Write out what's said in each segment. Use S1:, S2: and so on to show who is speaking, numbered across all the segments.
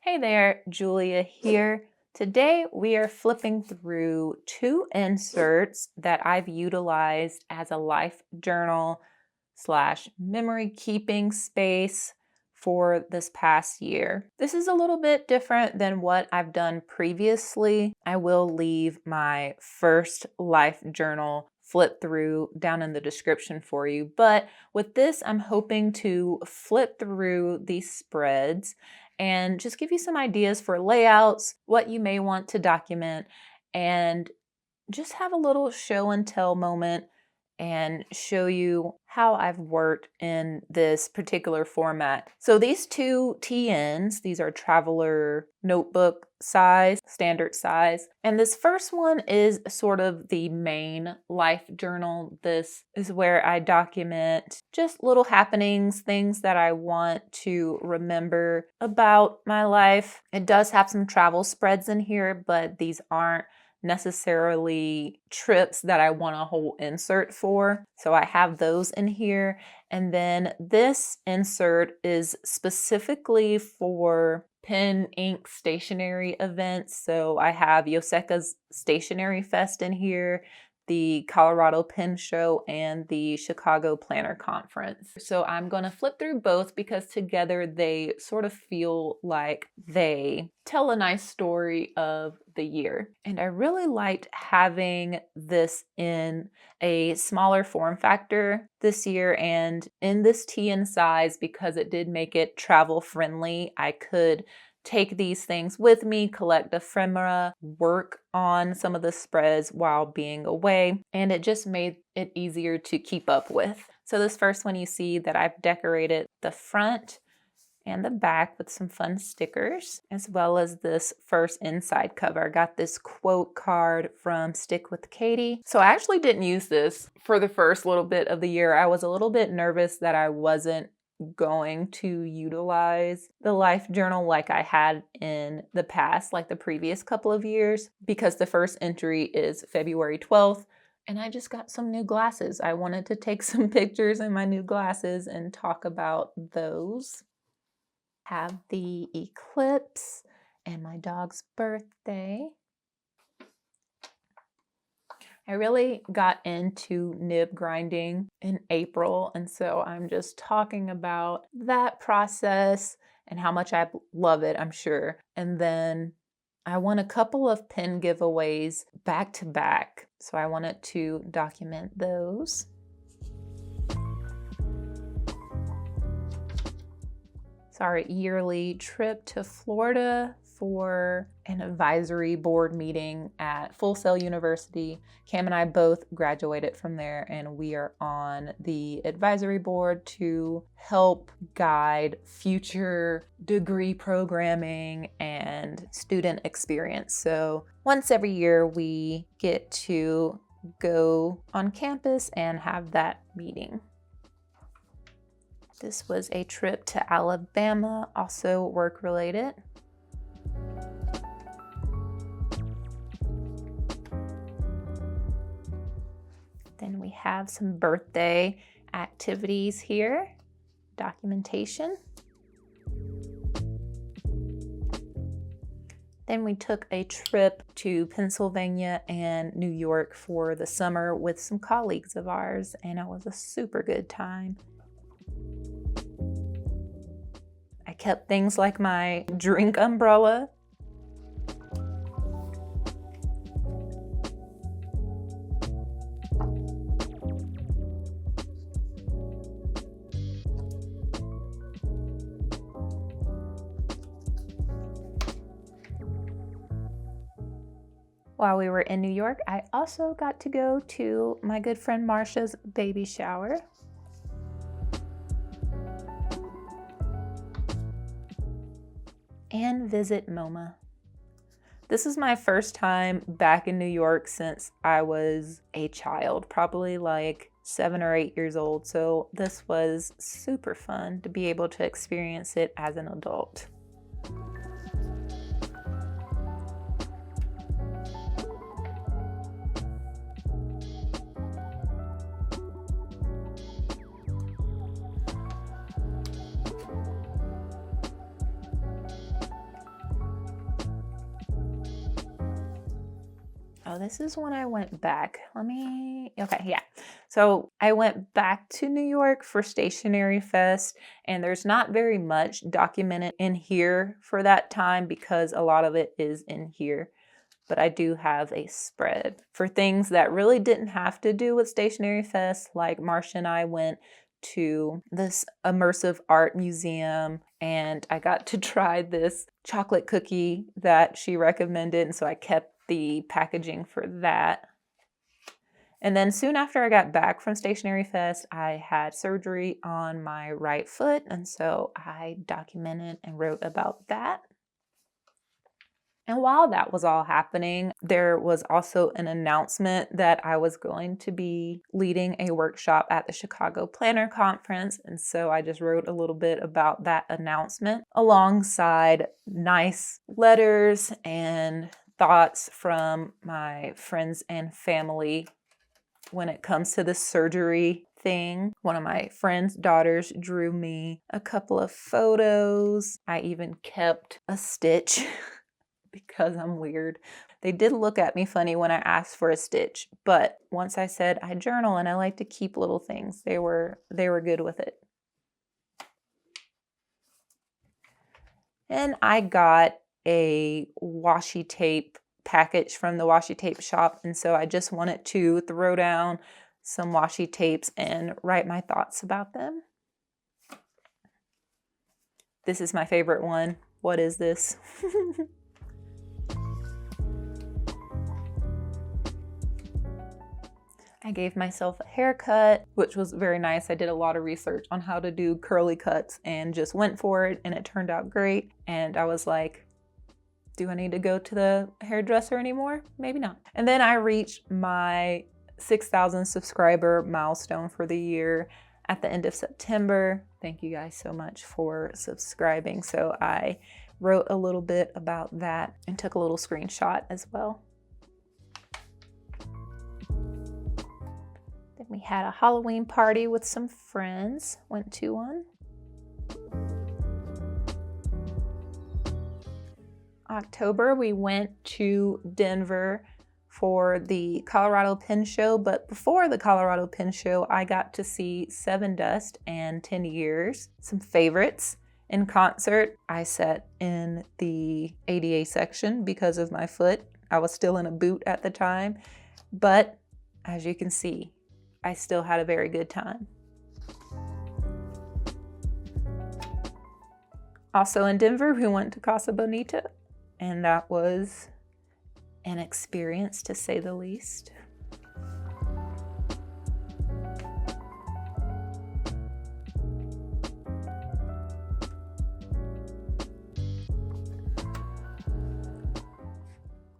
S1: Hey there, Julia here. Today we are flipping through two inserts that I've utilized as a life journal slash memory keeping space for this past year. This is a little bit different than what I've done previously. I will leave my first life journal flip through down in the description for you, but with this I'm hoping to flip through these spreads and just give you some ideas for layouts, what you may want to document, and just have a little show and tell moment and show you how I've worked in this particular format. So these two TNs, these are traveler notebook size, standard size. And this first one is sort of the main life journal. This is where I document just little happenings, things that I want to remember about my life. It does have some travel spreads in here, but these aren't necessarily trips that I want a whole insert for. So I have those in here. And then this insert is specifically for pen ink stationery events. So I have Yoseca's Stationery Fest in here, the Colorado Pen Show, and the Chicago Planner Conference. So I'm going to flip through both because together they sort of feel like they tell a nice story of the year. And I really liked having this in a smaller form factor this year and in this TN size because it did make it travel friendly. I could take these things with me, collect ephemera, work on some of the spreads while being away, and it just made it easier to keep up with. So this first one, you see that I've decorated the front and the back with some fun stickers, as well as this first inside cover. I got this quote card from Stick with Katie. So I actually didn't use this for the first little bit of the year. I was a little bit nervous that I wasn't going to utilize the life journal like I had in the past, like the previous couple of years, because the first entry is February 12th. And I just got some new glasses. I wanted to take some pictures in my new glasses and talk about those. Have the eclipse and my dog's birthday. I really got into nib grinding in April, and so I'm just talking about that process and how much I love it, I'm sure. And then I won a couple of pen giveaways back to back, so I wanted to document those. Our yearly trip to Florida for an advisory board meeting at Full Sail University. Cam and I both graduated from there, and we are on the advisory board to help guide future degree programming and student experience. So once every year we get to go on campus and have that meeting. This was a trip to Alabama, also work-related. Then we have some birthday activities here, documentation. Then we took a trip to Pennsylvania and New York for the summer with some colleagues of ours, and it was a super good time. I kept things like my drink umbrella. While we were in New York, I also got to go to my good friend Marsha's baby shower. And visit MoMA. This is my first time back in New York since I was a child, probably like 7 or 8 years old. So this was super fun to be able to experience it as an adult. Oh, this is when I went back. Okay, yeah. So I went back to New York for Stationery Fest, and there's not very much documented in here for that time because a lot of it is in here. But I do have a spread for things that really didn't have to do with Stationery Fest, like Marcia and I went to this immersive art museum and I got to try this chocolate cookie that she recommended, and so I kept the packaging for that. And then soon after I got back from Stationery Fest, I had surgery on my right foot, and so I documented and wrote about that. And while that was all happening, there was also an announcement that I was going to be leading a workshop at the Chicago Planner Conference. And so I just wrote a little bit about that announcement alongside nice letters and thoughts from my friends and family when it comes to the surgery thing. One of my friend's daughters drew me a couple of photos. I even kept a stitch. Because I'm weird. They did look at me funny when I asked for a stitch, but once I said I journal and I like to keep little things, they were good with it. And I got a washi tape package from the washi tape shop, and so I just wanted to throw down some washi tapes and write my thoughts about them. This is my favorite one. What is this? I gave myself a haircut, which was very nice. I did a lot of research on how to do curly cuts and just went for it, and it turned out great. And I was like, do I need to go to the hairdresser anymore? Maybe not. And then I reached my 6,000 subscriber milestone for the year at the end of September. Thank you guys so much for subscribing. So I wrote a little bit about that and took a little screenshot as well. Then we had a Halloween party with some friends, went to one. October, we went to Denver for the Colorado Pen Show, but before the Colorado Pen Show, I got to see Sevendust and 10 Years, some favorites. In concert, I sat in the ADA section because of my foot. I was still in a boot at the time, but as you can see, I still had a very good time. Also in Denver, we went to Casa Bonita, and that was an experience to say the least.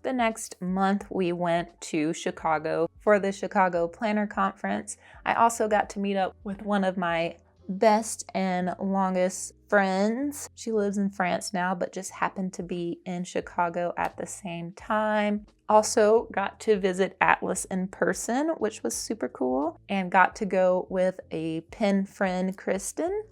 S1: The next month, we went to Chicago for the Chicago Planner Conference. I also got to meet up with one of my best and longest friends. She lives in France now, but just happened to be in Chicago at the same time. Also got to visit Atlas in person, which was super cool, and got to go with a pen friend, Kristen.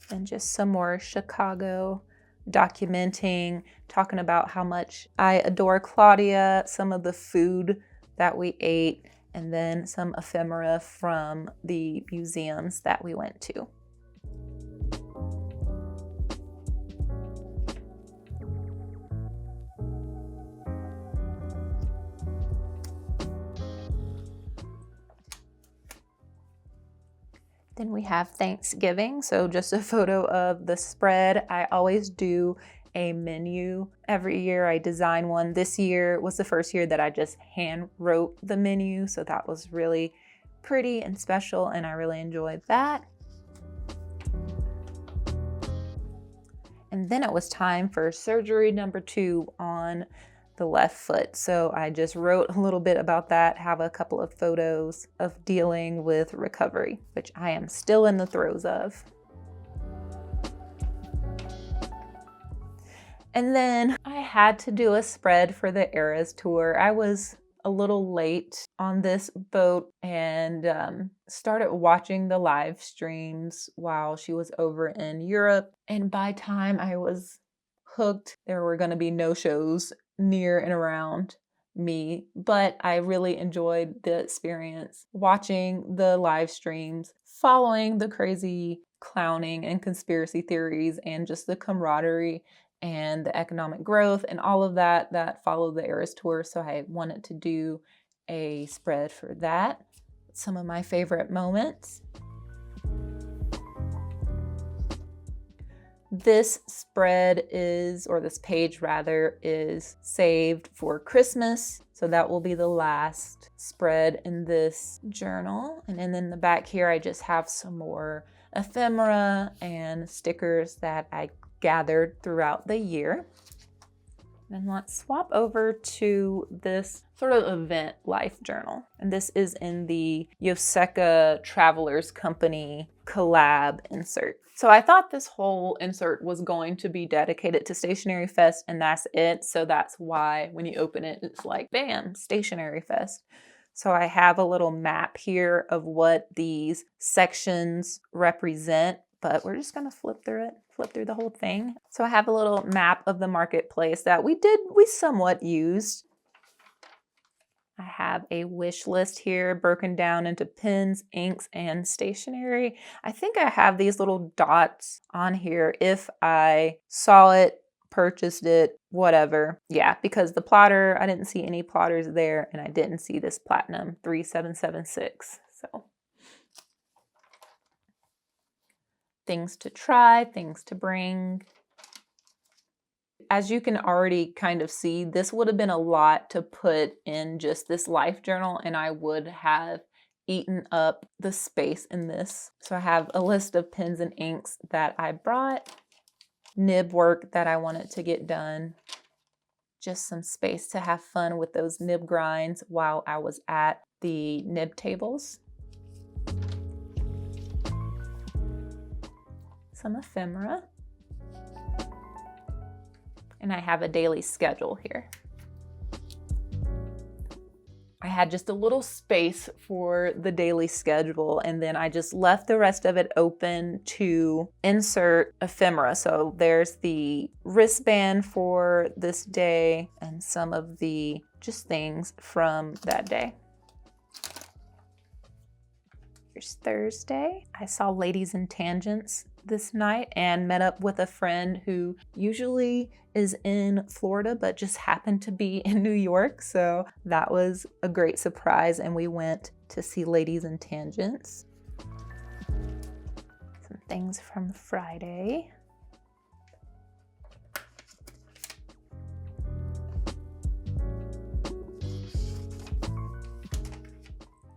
S1: And just some more Chicago documenting, talking about how much I adore Claudia, some of the food that we ate, and then some ephemera from the museums that we went to. Then we have Thanksgiving, so just a photo of the spread. I always do a menu. Every year I design one. This year was the first year that I just hand wrote the menu, so that was really pretty and special, and I really enjoyed that. And then it was time for surgery number 2 on the left foot. So I just wrote a little bit about that, have a couple of photos of dealing with recovery, which I am still in the throes of. And then I had to do a spread for the Eras tour. I was a little late on this boat and started watching the live streams while she was over in Europe. And by time I was hooked. There were going to be no shows near and around me, but I really enjoyed the experience watching the live streams, following the crazy clowning and conspiracy theories, and just the camaraderie and the economic growth and all of that followed the Eras Tour. So I wanted to do a spread for that. Some of my favorite moments. This spread is, or this page rather, is saved for Christmas. So that will be the last spread in this journal. And then in the back here, I just have some more ephemera and stickers that I gathered throughout the year. And let's swap over to this sort of event life journal. And this is in the Yoseka Travelers Company collab insert. So I thought this whole insert was going to be dedicated to Stationery Fest, and that's it. So that's why when you open it, it's like, bam, Stationery Fest. So I have a little map here of what these sections represent, but we're just gonna flip through the whole thing. So I have a little map of the marketplace that we somewhat used. I have a wish list here broken down into pens, inks, and stationery. I think I have these little dots on here if I saw it, purchased it, whatever. Yeah, because the plotter, I didn't see any plotters there, and I didn't see this Platinum 3776. So things to try, things to bring. As you can already kind of see, this would have been a lot to put in just this life journal, and I would have eaten up the space in this. So I have a list of pens and inks that I brought, nib work that I wanted to get done, just some space to have fun with those nib grinds while I was at the nib tables. Some ephemera. And I have a daily schedule here. I had just a little space for the daily schedule, and then I just left the rest of it open to insert ephemera. So there's the wristband for this day and some of the just things from that day. Here's Thursday. I saw Ladies in Tangents this night and met up with a friend who usually is in Florida but just happened to be in New York. So that was a great surprise, and we went to see Ladies in Tangents. Some things from Friday.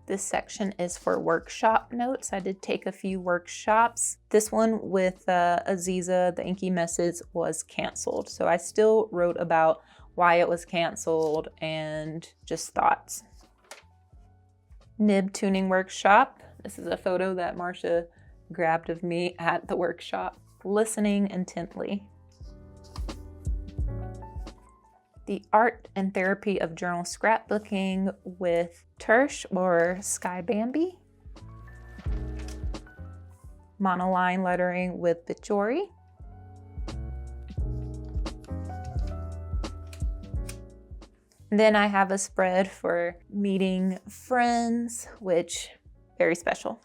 S1: This section is for workshop notes. I did take a few workshops. This one with Aziza, the Inky Message, was canceled. So I still wrote about why it was canceled and just thoughts. Nib tuning workshop. This is a photo that Marcia grabbed of me at the workshop. Listening intently. The art and therapy of journal scrapbooking with Tersh or Sky Bambi. Monoline lettering with Bichori. Then I have a spread for meeting friends, which very special.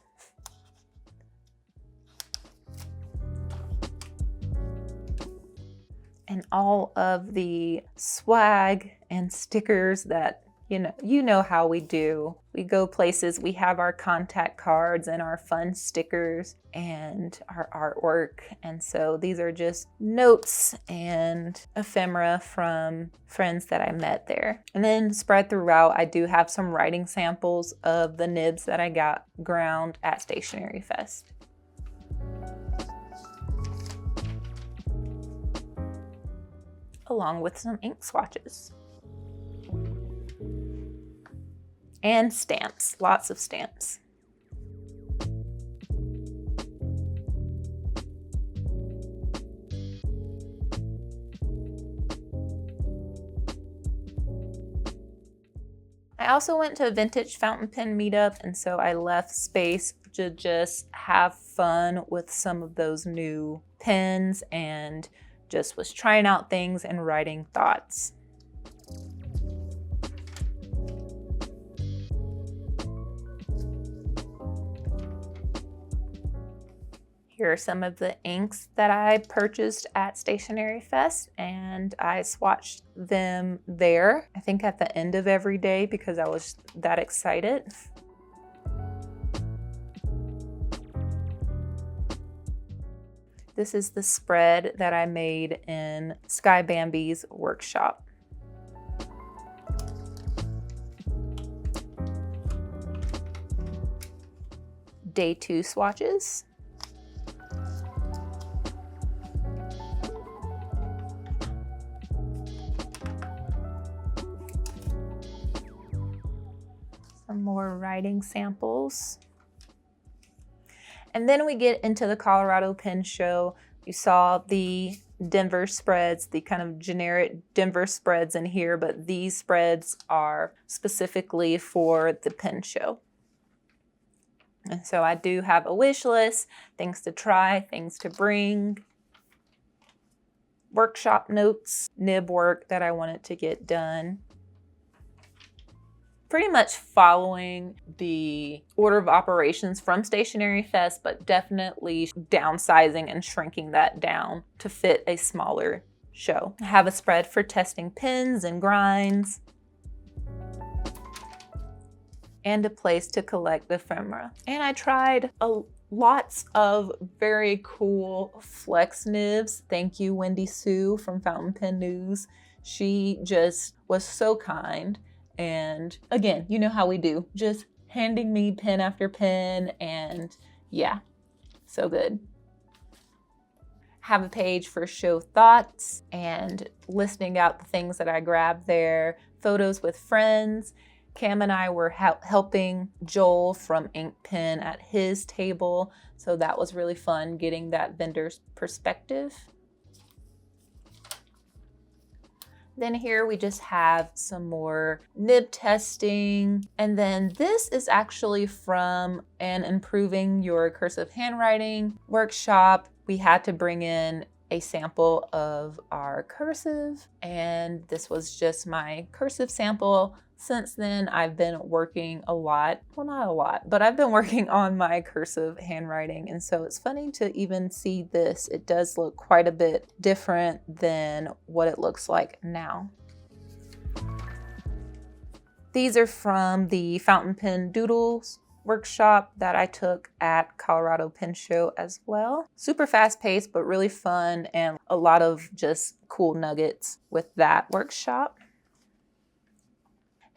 S1: And all of the swag and stickers that, you know how we do. We go places, we have our contact cards and our fun stickers and our artwork. And so these are just notes and ephemera from friends that I met there. And then spread throughout, I do have some writing samples of the nibs that I got ground at Stationery Fest. Along with some ink swatches. And stamps, lots of stamps. I also went to a vintage fountain pen meetup, and so I left space to just have fun with some of those new pens and just was trying out things and writing thoughts. Here are some of the inks that I purchased at Stationery Fest, and I swatched them there, I think at the end of every day because I was that excited. This is the spread that I made in Sky Bambi's workshop. Day 2 swatches. Some more writing samples. And then we get into the Colorado Pen Show. You saw the Denver spreads, the kind of generic Denver spreads in here, but these spreads are specifically for the pen show. And so I do have a wish list, things to try, things to bring, workshop notes, nib work that I wanted to get done. Pretty much following the order of operations from Stationery Fest, but definitely downsizing and shrinking that down to fit a smaller show. I have a spread for testing pens and grinds, and a place to collect ephemera. And I tried lots of very cool flex nibs. Thank you, Wendy Sue from Fountain Pen News. She just was so kind. And again, you know how we do, just handing me pen after pen, and yeah, so good. Have a page for show thoughts and listing out the things that I grabbed there, photos with friends. Cam and I were helping Joel from Ink Pen at his table, so that was really fun getting that vendor's perspective. Then here we just have some more nib testing. And then this is actually from an Improving Your Cursive Handwriting workshop. We had to bring in a sample of our cursive, and this was just my cursive sample. Since then, I've been working a lot, well, not a lot, but I've been working on my cursive handwriting. And so it's funny to even see this. It does look quite a bit different than what it looks like now. These are from the Fountain Pen Doodles workshop that I took at Colorado Pen Show as well. Super fast paced, but really fun, and a lot of just cool nuggets with that workshop.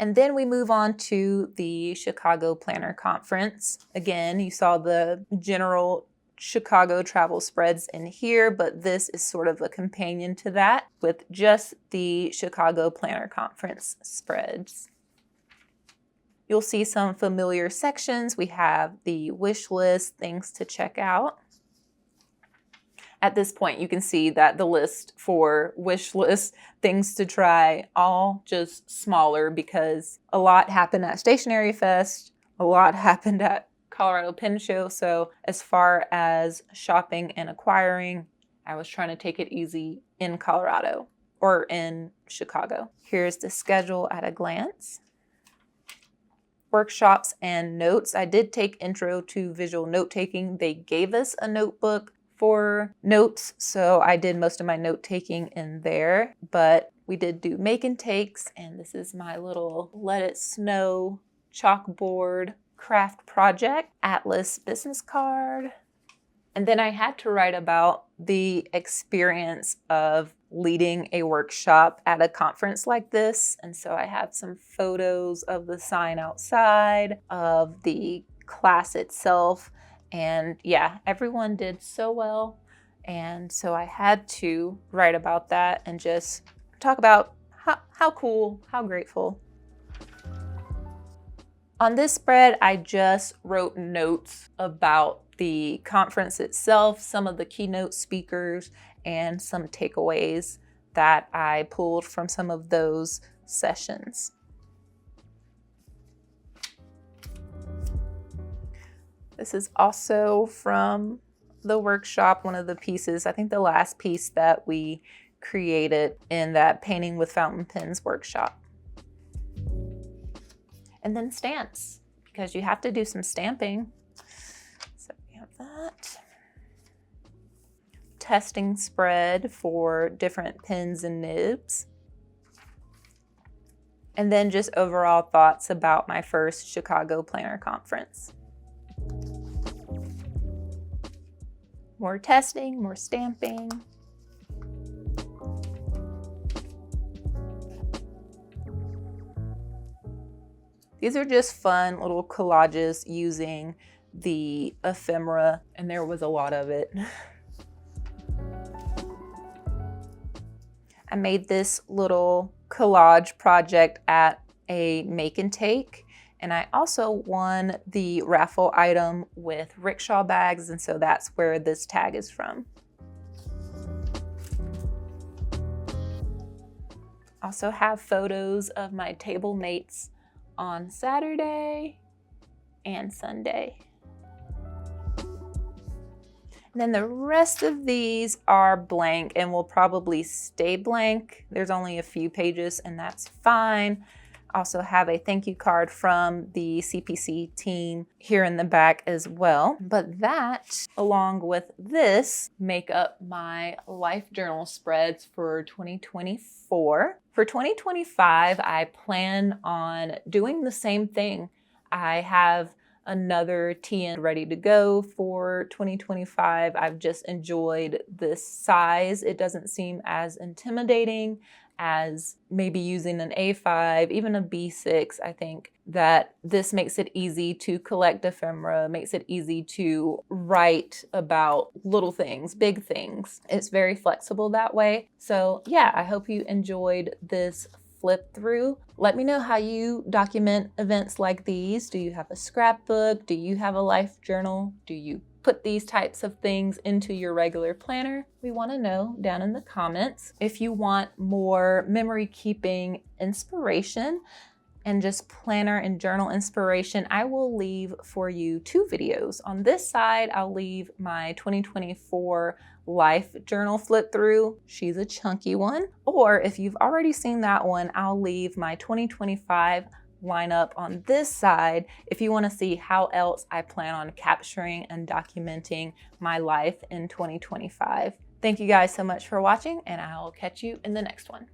S1: And then we move on to the Chicago Planner Conference. Again, you saw the general Chicago travel spreads in here, but this is sort of a companion to that with just the Chicago Planner Conference spreads. You'll see some familiar sections. We have the wish list, things to check out. At this point, you can see that the list for wish list, things to try, all just smaller because a lot happened at Stationery Fest, a lot happened at Colorado Pen Show. So as far as shopping and acquiring, I was trying to take it easy in Colorado or in Chicago. Here's the schedule at a glance. Workshops and notes. I did take Intro to Visual Note Taking. They gave us a notebook for notes, so I did most of my note taking in there, but we did do make and takes, and this is my little Let It Snow chalkboard craft project, Atlas business card. And then I had to write about the experience of leading a workshop at a conference like this. And so I have some photos of the sign outside, of the class itself. And yeah, everyone did so well. And so I had to write about that and just talk about how cool, how grateful. On this spread, I just wrote notes about the conference itself, some of the keynote speakers, and some takeaways that I pulled from some of those sessions. This is also from the workshop, one of the pieces, I think the last piece that we created in that painting with fountain pens workshop. And then stamps, because you have to do some stamping. So we have that. Testing spread for different pens and nibs. And then just overall thoughts about my first Chicago Planner Conference. More testing, more stamping. These are just fun little collages using the ephemera, and there was a lot of it. I made this little collage project at a make and take, and I also won the raffle item with rickshaw bags, and so that's where this tag is from. Also have photos of my table mates on Saturday and Sunday. And then the rest of these are blank and will probably stay blank. There's only a few pages and that's fine. Also have a thank you card from the CPC team here in the back as well. But that, along with this, make up my life journal spreads for 2024. For 2025, I plan on doing the same thing. I have another TN ready to go for 2025. I've just enjoyed this size. It doesn't seem as intimidating as maybe using an A5, even a B6. I think that this makes it easy to collect ephemera, makes it easy to write about little things, big things. It's very flexible that way. So yeah, I hope you enjoyed this flip through. Let me know how you document events like these. Do you have a scrapbook? Do you have a life journal? Do you put these types of things into your regular planner? We want to know down in the comments. If you want more memory keeping inspiration and just planner and journal inspiration, I will leave for you 2 videos. On this side, I'll leave my 2024 life journal flip through. She's a chunky one. Or if you've already seen that one, I'll leave my 2025 lineup on this side if you want to see how else I plan on capturing and documenting my life in 2025. Thank you guys so much for watching, and I'll catch you in the next one.